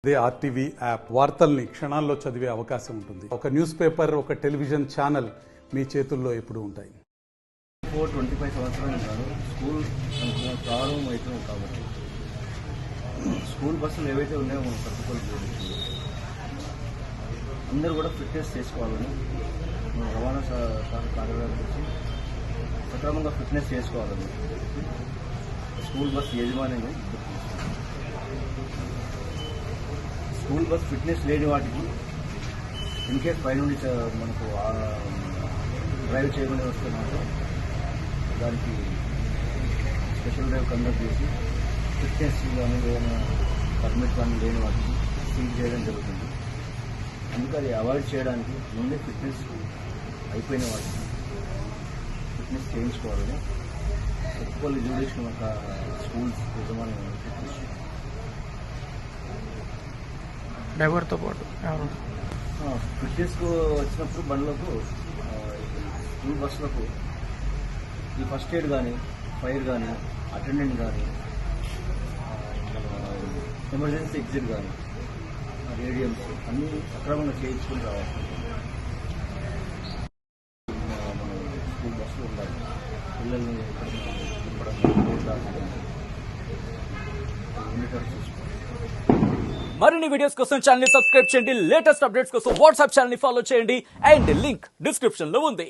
అదే RTV app వార్తల్ని క్షణాల్లో చదివే అవకాశం ఉంటుంది. ఒక న్యూస్ పేపర్, ఒక టెలివిజన్ ఛానల్ మీ చేతుల్లో ఎప్పుడూ ఉంటాయి. 25 సంవత్సరాలు ఉంటాను. స్కూల్ ప్రారంభం అవుతుంది కాబట్టి స్కూల్ బస్సులు ఏవైతే ఉన్నాయో మనం తట్టుకోవాలి. అందరూ కూడా ఫిట్నెస్ చేసుకోవాలని రవాణా శాఖ కార్యాలయం నుంచి సక్రమంగా ఫిట్నెస్ చేసుకోవాలని స్కూల్ బస్ యజమాని స్కూల్ బస్ ఫిట్నెస్ లేని వాటికి ఇన్కేస్ పై నుండి మనకు డ్రైవ్ చేయమని వస్తే మాత్రం దానికి స్పెషల్ డ్రైవ్ కండక్ట్ చేసి ఫిట్నెస్ కానీ ఏదైనా పర్మిట్ కానీ లేని వాటికి సీల్ చేయడం జరుగుతుంది. అందుకే అది అవాయిడ్ చేయడానికి ముందే ఫిట్నెస్ అయిపోయిన వాటికి ఫిట్నెస్ చేయించుకోవాలని ఎక్కువ జ్యుడిషియల్ ఒక స్కూల్స్ యజమాని ఫిట్నెస్ డ్రైవర్తో పాటు ఫిట్నెస్కు వచ్చినప్పుడు బండ్లకు స్కూల్ బస్సులకు ఈ ఫస్ట్ ఎయిడ్ కానీ ఫైర్ కానీ అటెండెంట్ కానీ ఎమర్జెన్సీ ఎగ్జిట్ కానీ రేడియమ్స్ అన్నీ సక్రమంగా చేయించుకుని రావాలి. మన స్కూల్ బస్సులు ఉండాలి. పిల్లల్ని మరిన్ని వీడియోస్ కోసం ఛానల్ ని సబ్స్క్రైబ్ చేయండి. లేటెస్ట్ అప్డేట్స్ కోసం వాట్సాప్ ఛానల్ ని ఫాలో చేయండి. అండ్ లింక్ డిస్క్రిప్షన్ లో ఉంది.